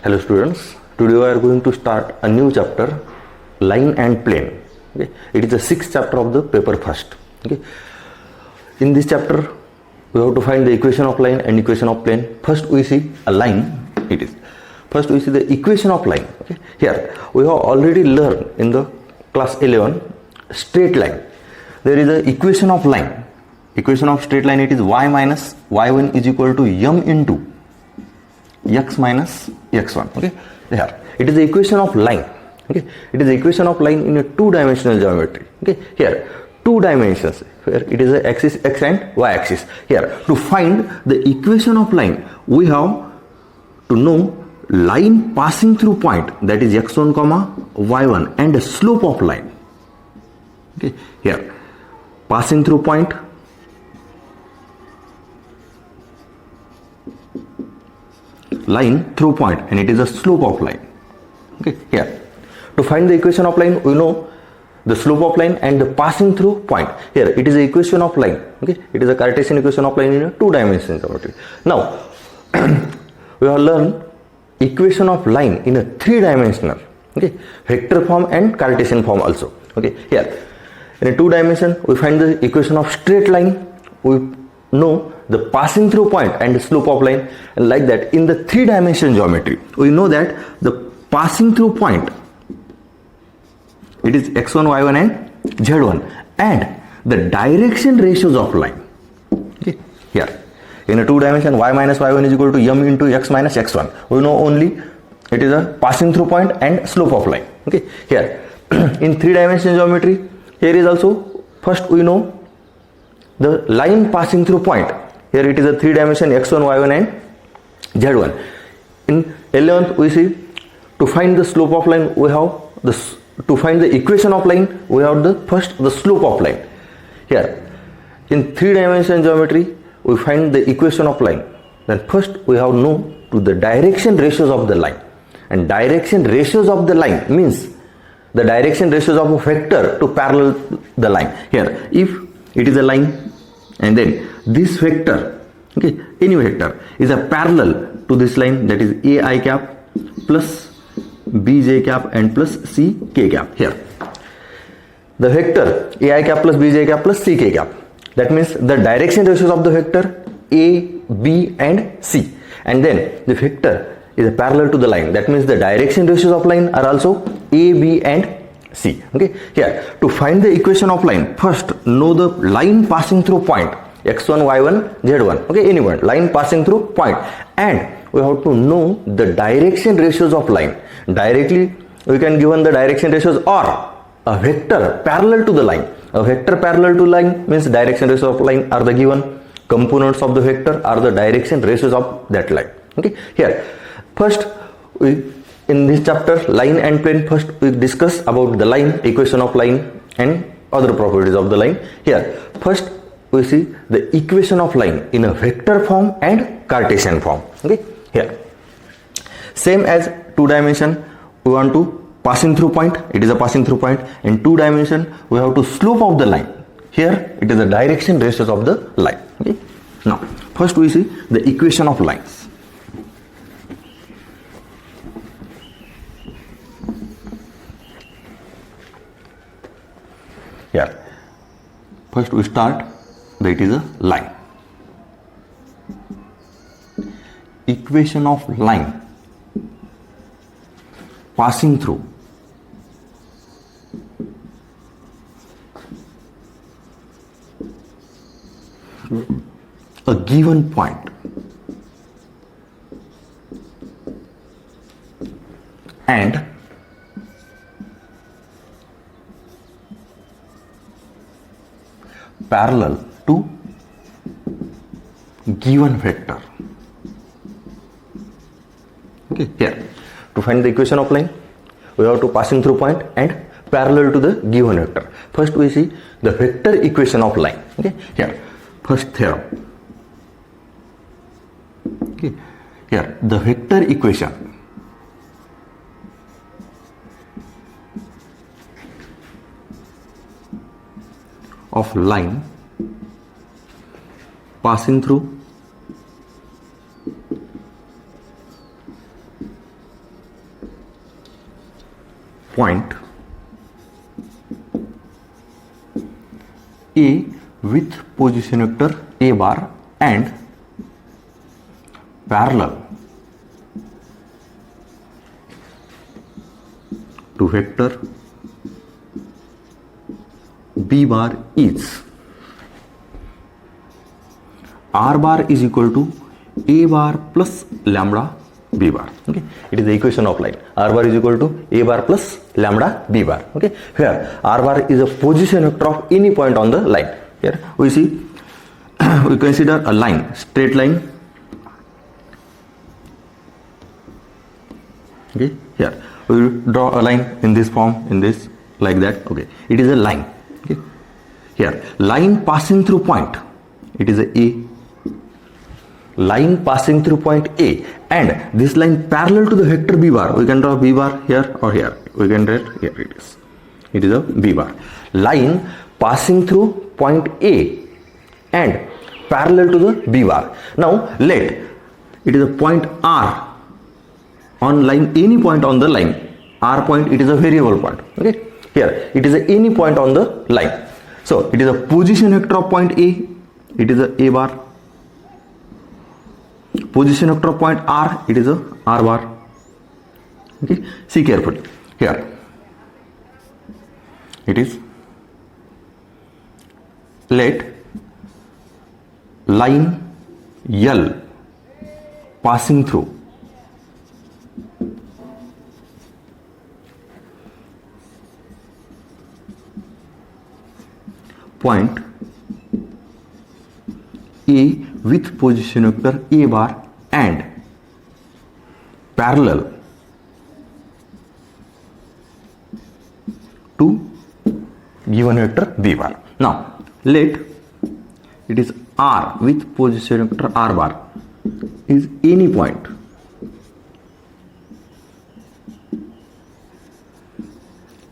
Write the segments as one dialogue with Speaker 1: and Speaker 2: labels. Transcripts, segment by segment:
Speaker 1: Hello students, today we are going to start a new chapter, line and plane. Okay? It is the sixth chapter of the paper first. Okay? In this chapter, we have to find the equation of line and equation of plane. First we see a line, it is. First we see the equation of line. Okay? Here, we have already learned in the class 11, straight line. There is an equation of line. Equation of straight line, it is y minus y1 is equal to m into x minus x1. Okay, here it is the equation of line. Okay, it is the equation of line in a two-dimensional geometry. Okay, here two dimensions. Here it is the axis x and y axis. Here to find the equation of line, we have to know line passing through point, that is x1 comma y1, and the slope of line. Okay, here passing through point, line through point, and it is the slope of line. Okay, here to find the equation of line, we know the slope of line and the passing through point. Here it is the equation of line. Okay, it is a Cartesian equation of line in a two-dimensional geometry. Now we have learned equation of line in a three-dimensional, okay, vector form and Cartesian form also. Okay, here in a two-dimension we find the equation of straight line, we know the passing through point and the slope of line, and like that in the three-dimensional geometry we know that the passing through point, it is x1, y1 and z1, and the direction ratios of line. Okay, here in a two-dimension y minus y1 is equal to m into x minus x1, we know only it is a passing through point and slope of line. Okay, here in three-dimensional geometry, here is also first we know the line passing through point. Here it is a three-dimension x1, y1 and z1. In 11th we see to find the slope of line, we have this. To find the equation of line, we have the first the slope of line. Here in three-dimensional geometry we find the equation of line. Then first we have know to the direction ratios of the line, and direction ratios of the line means the direction ratios of a vector to parallel the line. Here if it is a line and then this vector, okay, any vector is a parallel to this line, that is ai cap plus bj cap and plus ck cap. Here the vector ai cap plus bj cap plus ck cap, that means the direction ratios of the vector a, b and c, and then the vector is a parallel to the line, that means the direction ratios of line are also a, b and c. Okay, here to find the equation of line, first know the line passing through point x1, y1, z1. Okay, any one line passing through point, and we have to know the direction ratios of line. Directly we can given the direction ratios or a vector parallel to the line. A vector parallel to line means direction ratios of line are the given, components of the vector are the direction ratios of that line. Okay, here first we in this chapter line and plane, first we discuss about the line, equation of line and other properties of the line. Here first we see the equation of line in a vector form and Cartesian form. Okay, here same as two dimension, we want to passing through point, it is a passing through point. In two dimension we have to slope of the line, here it is the direction ratios of the line. Okay, now first we see the equation of lines. Here first we start that it is a line. Equation of line passing through a given point and parallel to given vector. Okay, here to find the equation of line, we have to passing through point and parallel to the given vector. First we see the vector equation of line. Okay, here first theorem. Okay, here the vector equation of line passing through point A with position vector A bar and parallel to vector B bar is R bar is equal to A bar plus lambda B bar. Okay, it is the equation of line. R bar is equal to A bar plus lambda B bar. Okay, here R bar is a position vector of any point on the line. Here we see we consider a line, straight line. Okay, here we will draw a line in this form, in this, like that. Okay, it is a line. Okay, here line passing through point, it is a A. Line passing through point A, and this line parallel to the vector B bar. We can draw B bar here or here. We can draw here. It is a B bar. Line passing through point A and parallel to the B bar. Now let it is a point R on line, any point on the line. R point, it is a variable point. Okay, here it is a any point on the line. So it is a position vector of point A. It is a A bar. Position vector of point R, it is a R bar. Okay, see carefully. Here it is, let line L passing through point A with position vector A bar and parallel to given vector B bar. Now let it is R with position vector R bar is any point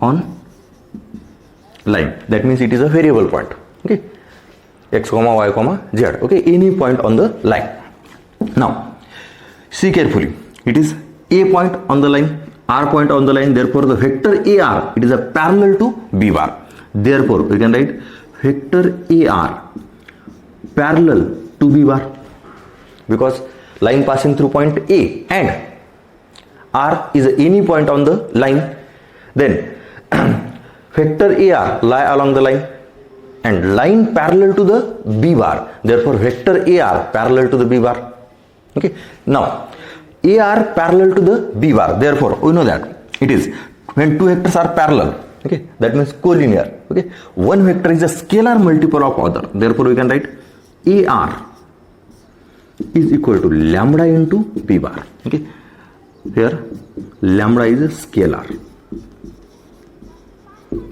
Speaker 1: on line. That means it is a variable point. Okay, x comma y comma z. Okay, any point on the line. Now see carefully, it is A point on the line, R point on the line. Therefore the vector AR, it is a parallel to B bar. Therefore we can write vector AR parallel to B bar, because line passing through point A and R is any point on the line. Then vector AR lie along the line and line parallel to the B bar. Therefore vector AR parallel to the B bar. Okay, now AR parallel to the B bar. Therefore we know that it is when two vectors are parallel. Okay, that means collinear. Okay, one vector is a scalar multiple of other. Therefore we can write AR is equal to lambda into B bar. Okay, here lambda is a scalar.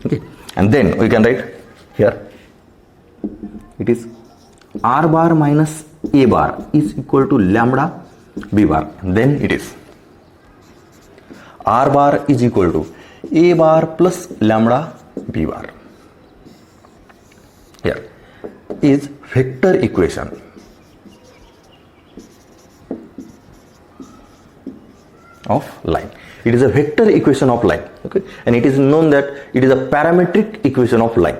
Speaker 1: Okay, and then we can write here it is R bar minus A bar is equal to lambda B bar. Then it is R bar is equal to A bar plus lambda B bar. Here is vector equation of line. It is a vector equation of line. Okay, and it is known that it is a parametric equation of line.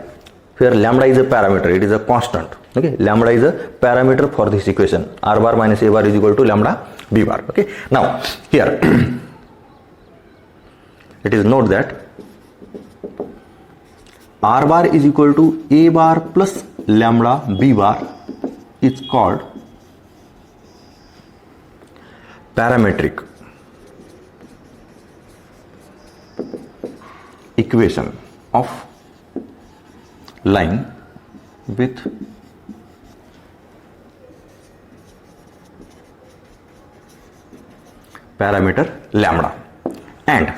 Speaker 1: Here lambda is a parameter, it is a constant. Okay, lambda is a parameter for this equation. R bar minus A bar is equal to lambda B bar. Okay, now here it is note that R bar is equal to A bar plus lambda B bar is called parametric equation of line with parameter lambda. And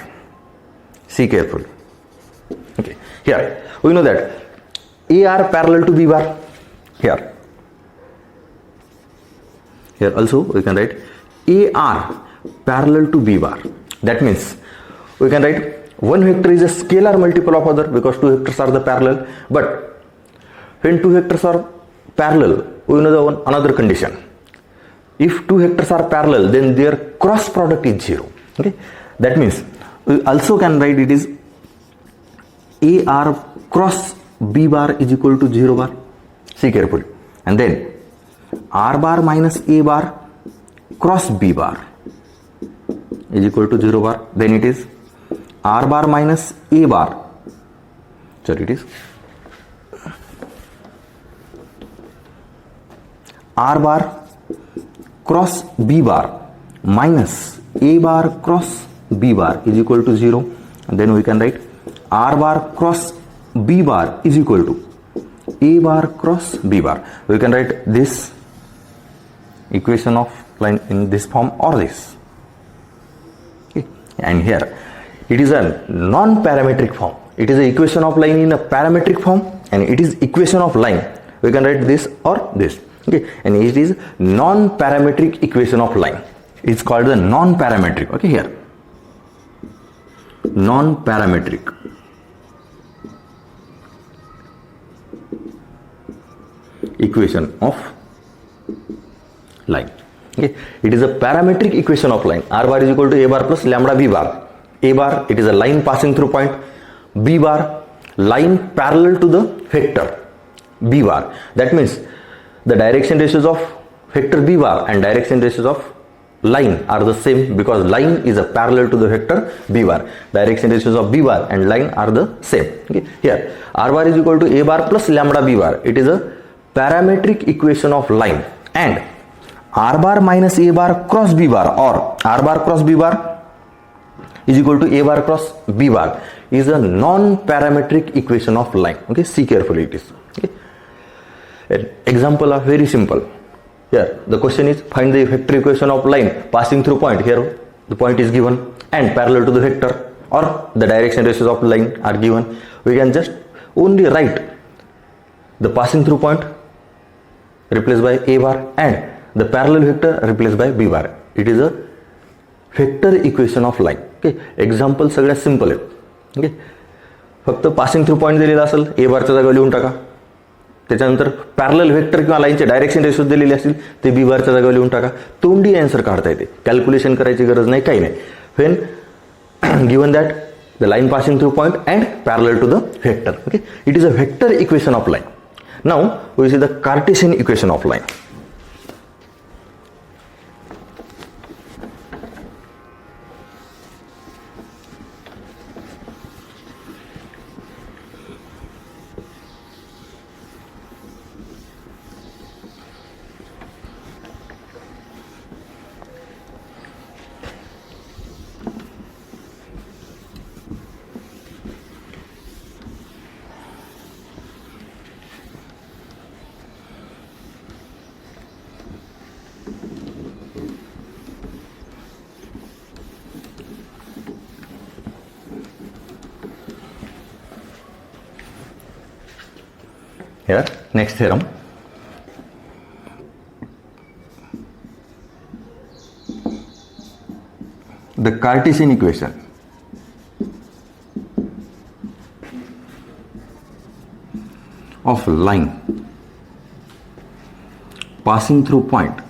Speaker 1: see carefully. Okay, here we know that AR parallel to B bar. Here also we can write AR parallel to B bar. That means we can write one vector is a scalar multiple of other, because two vectors are the parallel. But when two vectors are parallel, we know the another condition. If two vectors are parallel, then their cross product is 0. Okay, that means we also can write it is A bar cross B bar is equal to 0 bar. See carefully. And then R bar minus A bar cross B bar is equal to 0 bar. Then it is R bar minus A bar. So it is R bar cross B bar minus A bar cross B bar is equal to 0. And then we can write R bar cross B bar is equal to A bar cross B bar. We can write this equation of line in this form or this. Okay. And here it is a non-parametric form. It is an equation of line in a parametric form, and it is equation of line. We can write this or this. Okay. And it is non-parametric equation of line. It's called the non-parametric. Okay, here non-parametric equation of line. Okay. It is a parametric equation of line. R bar is equal to A bar plus lambda B bar. A bar, it is a line passing through point. B bar, line parallel to the vector B bar. That means the direction ratios of vector B bar and direction ratios of line are the same, because line is a parallel to the vector B bar. Direction ratios of B bar and line are the same. Okay. Here R bar is equal to A bar plus lambda B bar. It is a parametric equation of line, and R bar minus A bar cross B bar, or R bar cross B bar is equal to A bar cross B bar, is a non-parametric equation of line. Okay, see carefully it is. Okay. An example are very simple. Here the question is, find the vector equation of line passing through point. Here the point is given and parallel to the vector, or the direction ratios of line are given. We can just only write the passing through point replaced by A bar and the parallel vector replaced by B bar. It is a vector equation of line. Okay. Example सगळ्यात simple आहे. Okay, फक्त passing through point दिलेला असेल, ए बारच्या जागा लिहून टाका. त्याच्यानंतर पॅरलल व्हेक्टर किंवा लाईनचे डायरेक्शन रेशो दिलेले असतील ते बी बारच्या जागा लिहून टाका. तोंडी आन्सर काढता येते, कॅल्क्युलेशन करायची गरज नाही, काही नाही. When given that the line passing through point and parallel to the vector. Okay, it is a vector equation of line. Now we see the Cartesian equation of line. Here, next theorem. The Cartesian equation of line passing through point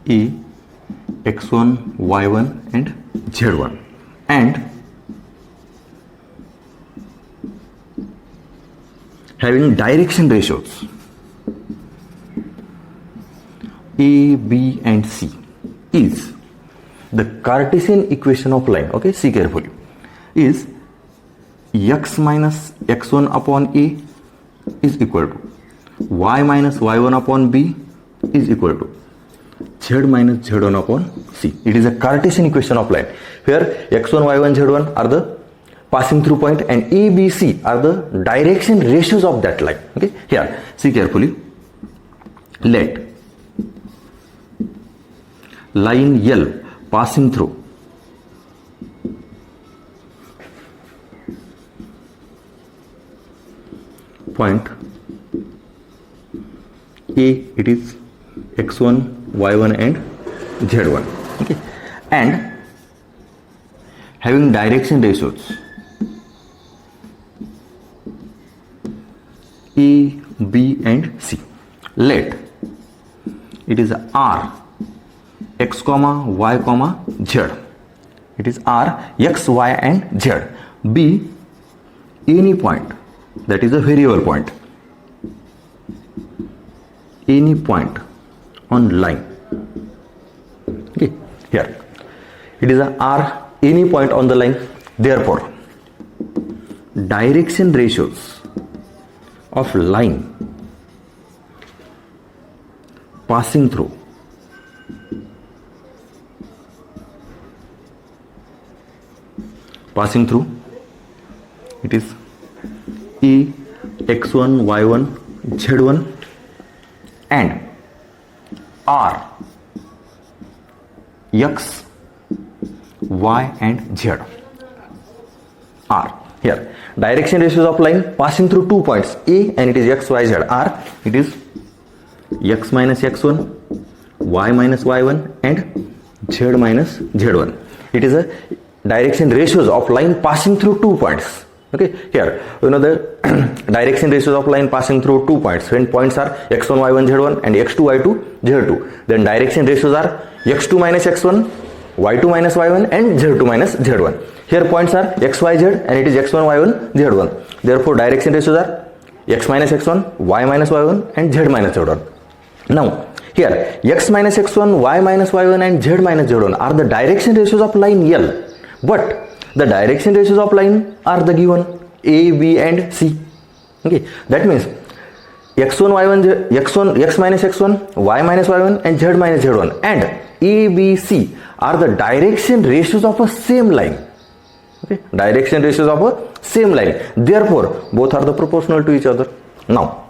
Speaker 1: E x1, y1 and z1, and having direction ratios A, B and C is the Cartesian equation of line. Okay, see carefully. Is x minus x1 upon A is equal to y minus y1 upon B is equal to z minus z1 upon C. It is a Cartesian equation of line. Here x1, y1, z1 are the passing through point and A, B, C are the direction ratios of that line. Okay, here see carefully. Let line L passing through point A, it is x1, y1 and z1. Okay, and having direction ratios A, B and C. Let it is R x comma y comma z. It is R x, y and z. B, any point, that is a variable point, any point on line. Okay, here it is a R, any point on the line. Therefore, direction ratios of line passing through it is E x1 y1 z1 and R x y and z. R, here direction ratios of line passing through 2 points A, and it is x, y, z. R, it is x minus x1, y minus y1 and z minus z1. It is a direction ratios of line passing through 2 points. Okay, here you know the direction ratios of line passing through 2 points. When points are x1 y1 z1 and x2 y2 z2, then direction ratios are x2 minus x1, y2 minus y1 and z2 minus z1. Here points are x, y, z and it is x1 y1 z1. Therefore direction ratios are x minus x1, y minus y1 and z minus z1. Now here x minus x1, y minus y1 and z minus z1 are the direction ratios of line L, but the direction ratios of line are the given A, B and C. Okay, that means x1 y1 x minus x1, y minus y1 and z minus z1 and A, B, C are the direction ratios of a same line. Okay, direction ratios of a same line. Therefore, both are the proportional to each other. Now,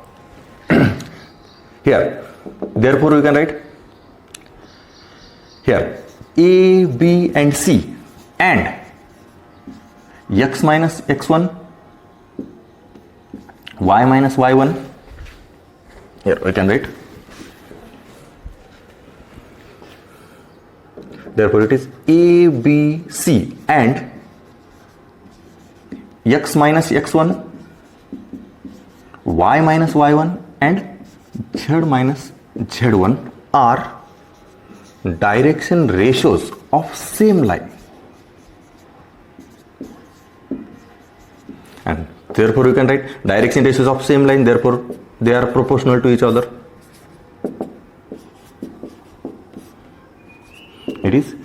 Speaker 1: here, therefore we can write here A, B and C and x minus x1, y minus y1. Here we can write. Therefore, it is A, B, C and x minus x1, y minus y1 and z minus z1 are direction ratios of same line. And therefore, you can write direction ratios of same line, therefore, they are proportional to each other. It is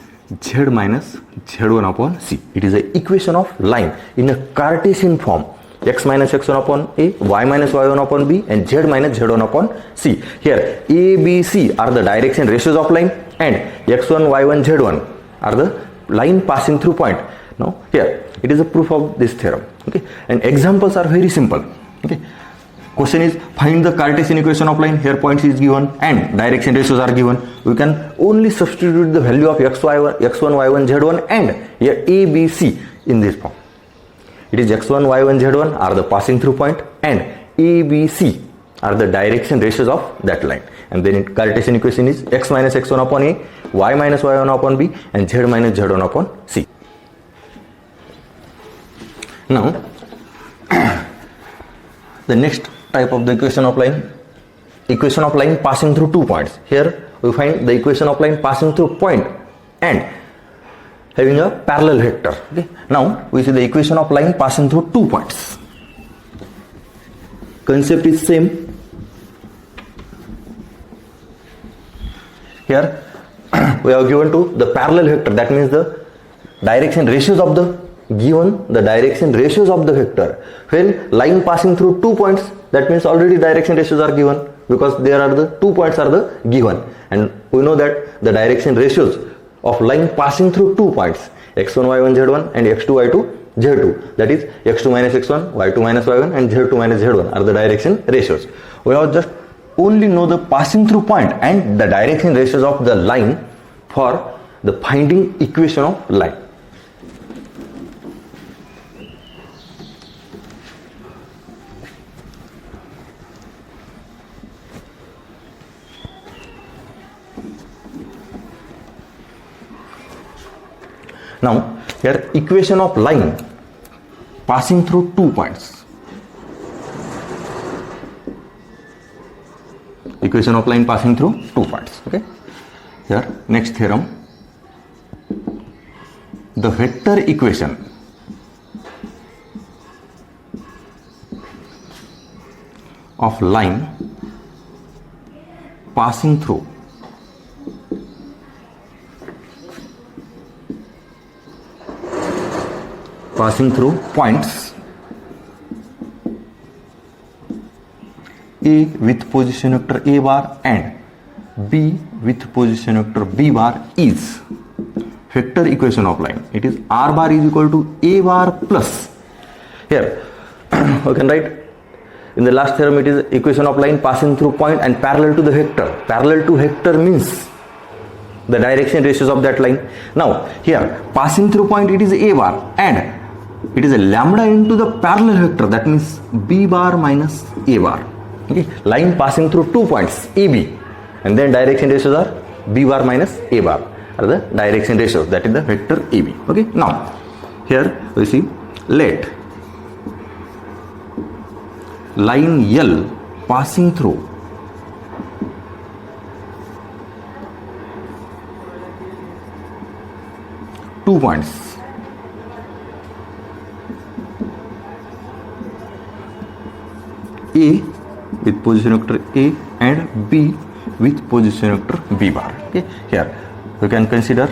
Speaker 1: z minus z1 upon C. It is an equation of line in a Cartesian form. X minus x1 upon A, y minus y1 upon B and z minus z1 upon C. Here A, B, C are the direction ratios of line and x1, y1, z1 are the line passing through point. Now here it is a proof of this theorem. Okay, and examples are very simple. Okay, question is find the Cartesian equation of line. Here points is given and direction ratios are given. We can only substitute the value of x1, y1, z1 and here A, B, C in this form. It is x1, y1, z1 are the passing through point and A, B, C are the direction ratios of that line. And then Cartesian equation is x minus x1 upon A, y minus y1 upon B and z minus z1 upon C. Now, the next type of the equation of line passing through 2 points. Here we find the equation of line passing through point and having a parallel vector. Okay. Now we see the equation of line passing through 2 points. Concept is same. Here we have given to the parallel vector, that means the direction ratios of the direction ratios of the vector. When line passing through 2 points, that means already direction ratios are given because there are the 2 points are the given, and we know that the direction ratios of line passing through 2 points x1, y1, z1 and x2, y2, z2, that is x2 minus x1, y2 minus y1 and z2 minus z1 are the direction ratios. We have just only know the passing through point and the direction ratios of the line for the finding equation of line. Now here equation of line passing through 2 points. equation of line passing through 2 points. Okay, here next theorem, the vector equation of line passing through points A with position vector A bar and B with position vector B bar is vector equation of line. It is R bar is equal to A bar plus, here we can write in the last theorem, it is equation of line passing through point and parallel to the vector. Parallel to vector means the direction ratios of that line. Now here passing through point, it is A bar and it is a lambda into the parallel vector, that means B bar minus A bar. Okay, line passing through 2 points AB, and then direction ratios are B bar minus A bar are the direction ratios, that is the vector AB. Okay, now here we see, let line L passing through two points A with position vector A and B with position vector B bar. Okay, here we can consider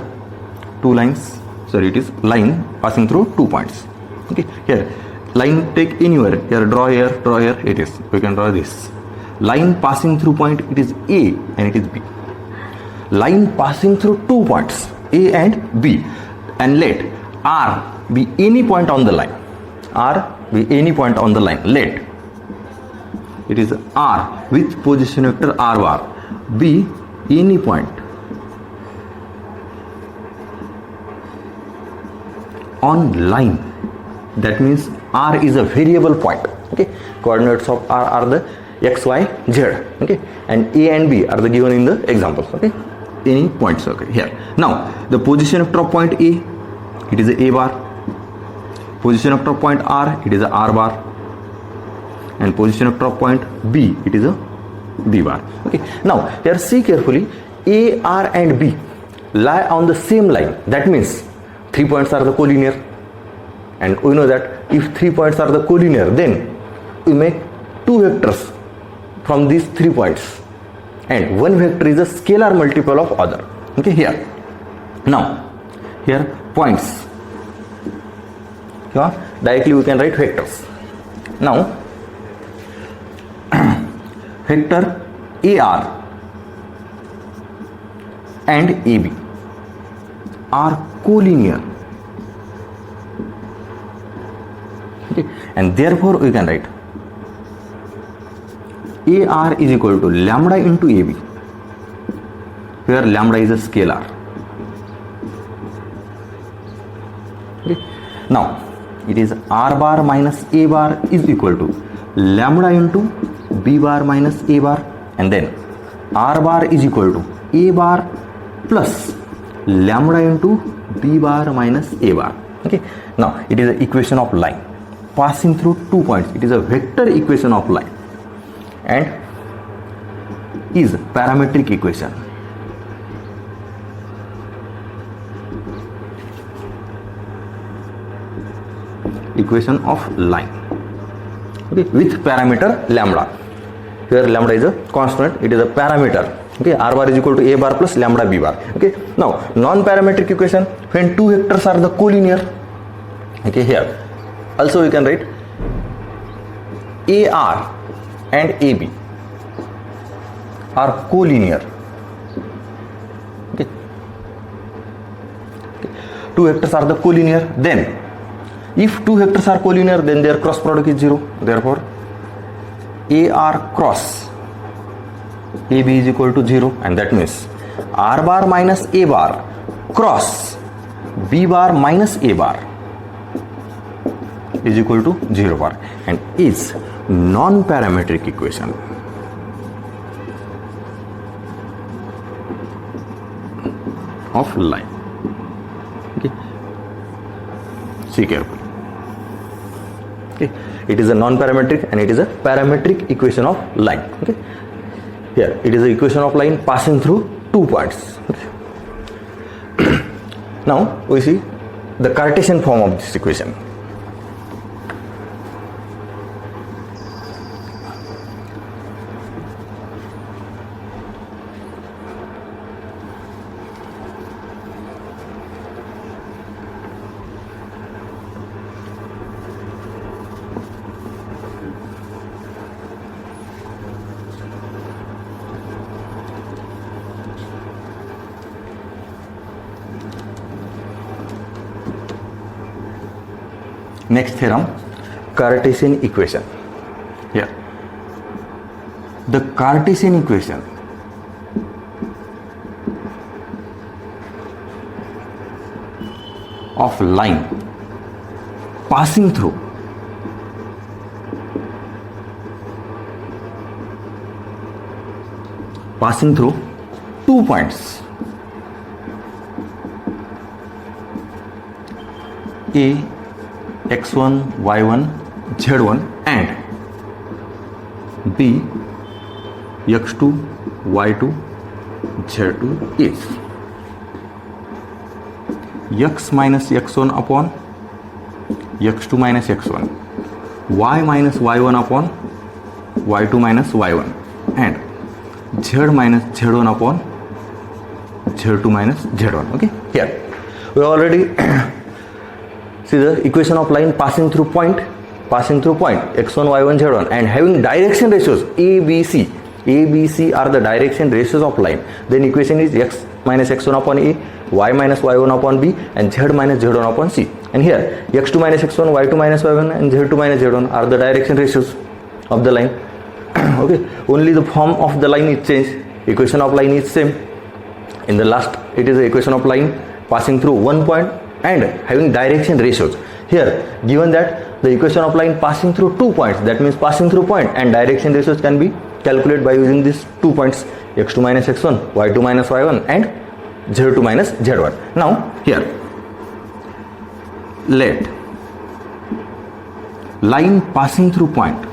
Speaker 1: two lines, sorry, it is line passing through 2 points. Okay, here line take anywhere, here draw here, it is, we can draw this line passing through point, it is A and it is B. Line passing through 2 points A and B, and let R be any point on the line, let it is R with position vector R bar be any point on line, that means R is a variable point. Okay, coordinates of R are the x, y, z. Okay, and A and B are the given in the examples. Okay, any points. Okay, here now the position vector of point A, it is a bar, position vector of point R, it is a R bar, and position vector of point B, it is a B bar. Okay, now here see carefully, A, R and B lie on the same line, that means 3 points are the collinear, and we know that if 3 points are the collinear, then we make 2 vectors from these 3 points, and one vector is a scalar multiple of other. Okay, here now here points, yeah, directly we can write vectors. Now vector AR and AB are collinear. Okay, and therefore we can write AR is equal to lambda into AB, where lambda is a scalar. Okay, now it is R bar minus A bar is equal to lambda into B bar minus A bar, and then R bar is equal to A bar plus lambda into B bar minus A bar. Okay, now it is an equation of line passing through 2 points. It is a vector equation of line and is parametric equation. Equation of line. Okay, with parameter lambda. Here lambda is a constant, it is a parameter. Okay, R bar is equal to A bar plus lambda B bar. Okay, now non-parametric equation, when 2 vectors are the collinear. Okay, here also we can write AR and AB are collinear. Okay, 2 vectors are the collinear, then if 2 vectors are collinear, then their cross product is 0. Therefore AR cross AB is equal to 0, and that means R bar minus A bar cross B bar minus A bar is equal to 0 bar and is non-parametric equation. Of line. Okay, see carefully. Okay, it is a non-parametric and it is a parametric equation of line. Okay, here it is the equation of line passing through 2 points. Now we see the Cartesian form of this equation. Next theorem, Cartesian equation. Here, the Cartesian equation of line passing through two points A, x1, y1, z1 and b, x2, y2, z2 is x minus x1 upon x2 minus x1, y minus y1 upon y2 minus y1 and z minus z1 upon z2 minus z1. Okay, here we already see the equation of line passing through point x1, y1, z1 and having direction ratios a, b, c. A, b, c are the direction ratios of line. Then equation is x minus x1 upon a, y minus y1 upon b and z minus z1 upon c. And here x2 minus x1, y2 minus y1 and z2 minus z1 are the direction ratios of the line. Okay, only the form of the line is changed. Equation of line is same. In the last it is the equation of line passing through one point and having direction ratios. Here given that the equation of line passing through 2 points, that means passing through point, and direction ratios can be calculated by using these 2 points x2 minus x1, y2 minus y1 and z2 minus z1. Now here let line passing through point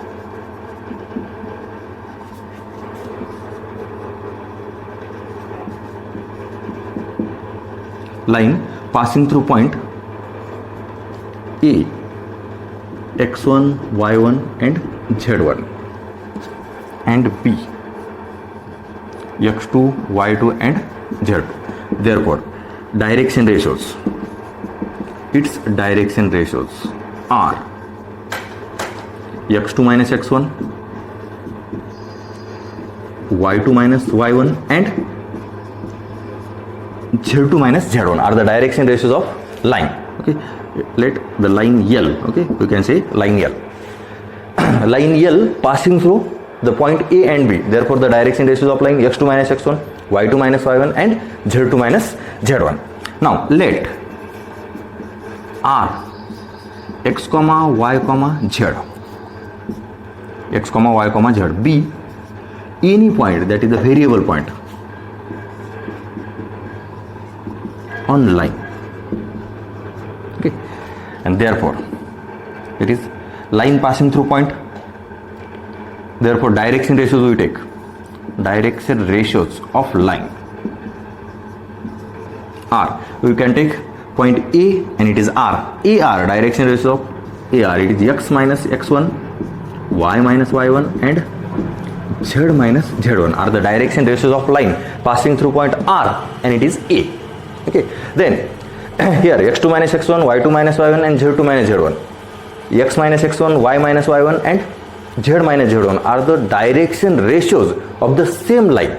Speaker 1: passing through point A, x1, y1 and z1 and B, x2, y2 and z2. Therefore, direction ratios, its direction ratios are x2 minus x1, y2 minus y1 and z2 minus z1 are the direction ratios of line. Okay, let the line L, okay, you can say line L. Line L passing through the point A and B. Therefore, the direction ratios of line x2 minus x1, y2 minus y1 and z2 minus z1. Now let R x comma y comma z, x comma y comma z be any point that is a variable point on line. Okay, and therefore it is line passing through point. Therefore direction ratios we take, direction ratios of line are, we can take point A and it is R. AR, direction ratio of AR, it is x minus x1, y minus y1 and z minus z1 are the direction ratios of line passing through point R and it is A. Okay, then here x2 minus x1, y2 minus y1 and z2 minus z1, x minus x1, y minus y1 and z minus z1 are the direction ratios of the same line.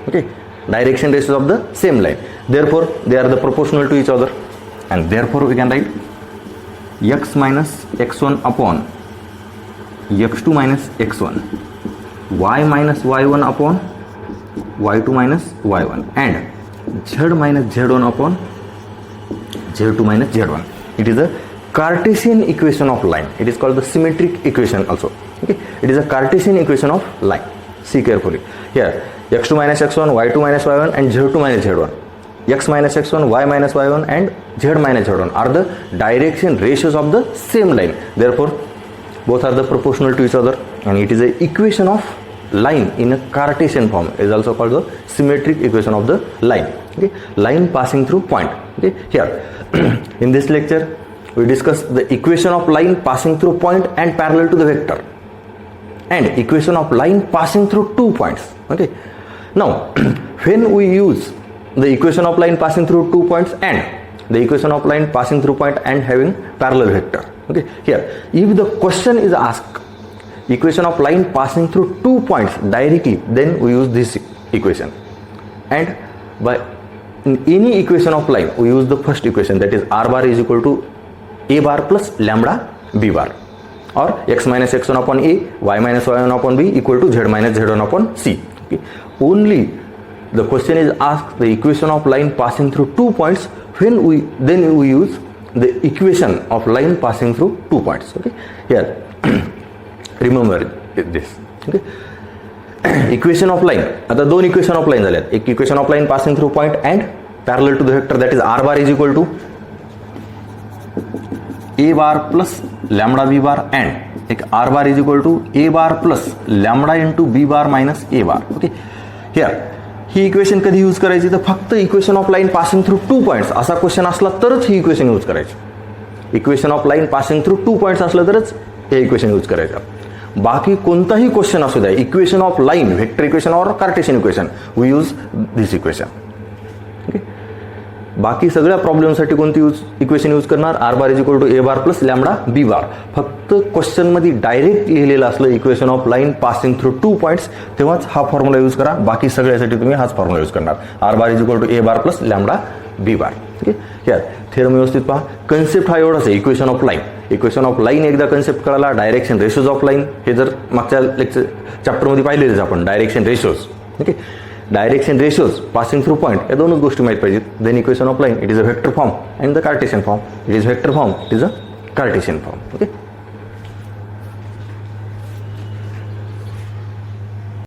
Speaker 1: Okay, direction ratios of the same line. Therefore they are the proportional to each other, and therefore we can write x minus x1 upon x2 minus x1, y minus y1 upon y2 minus y1 and z minus z1 upon z2 minus z1. It is a Cartesian equation of line. It is called the symmetric equation also. Okay, it is a Cartesian equation of line. See carefully here, x2 minus x1, y2 minus y1 and z2 minus z1, x minus x1, y minus y1 and z minus z1 are the direction ratios of the same line. Therefore both are the proportional to each other and it is a equation of line in a Cartesian form is also called the symmetric equation of the line. Okay, line passing through point. Okay, here in this lecture we discussed the equation of line passing through point and parallel to the vector, and equation of line passing through 2 points. Okay, now when we use the equation of line passing through 2 points and the equation of line passing through point and having parallel vector. Okay, here if the question is asked equation of line passing through 2 points directly, then we use this equation, and by in any equation of line we use the first equation, that is r bar is equal to a bar plus lambda b bar, or x minus x1 upon a, y minus y1 upon b equal to z minus z1 upon c. Okay, only the question is asked the equation of line passing through 2 points, when we use the equation of line passing through 2 points. Okay, here remember this. Okay, equation of line, आता दोन equation of line झाल्यात, एक equation of line passing through point and parallel to the vector, that is r bar is equal to a bar plus lambda b bar, and एक r bar is equal to a bar plus lambda into b bar minus a bar. Okay, here ही equation कधी use करायची, तर फक्त equation of line passing through 2 points असा question असला तरच ही equation use करायची. Equation of line passing through 2 points असलं तरच हे इक्वेशन यूज करायचं. बाकी कोणताही क्वेश्चन असू द्या, equation of line, vector equation और Cartesian equation, we use this equation. Okay, बाकी सगळ्या प्रॉब्लेमसाठी कोणती इक्वेशन यूज करणार, r bar is equal to a bar plus lambda b bar. फक्त क्वेश्चन मध्ये डायरेक्ट लिहिलेलं असलं equation of line passing through 2 points, तेव्हाच हा फॉर्म्युला यूज करा. बाकी सगळ्यासाठी तुम्ही हाच फॉर्म्युला यूज करणार, r bar is equal to a bar plus lambda b bar. Okay, यार थेरम व्यवस्थित पहा. कन्सेप्ट हा एवढाच आहे, equation of line. Equation of line एकदा कन्सेप्ट कळाला, डायरेक्शन रेशोज ऑफ लाईन हे जर मागच्या लेक्चर चॅप्टरमध्ये पाहिलेच आपण, direction ratios. Okay, direction ratios, passing through point, या दोनच गोष्टी माहीत पाहिजेत. Then equation of line, it is a vector form and the Cartesian form. It is vector form, it is a Cartesian form. Okay.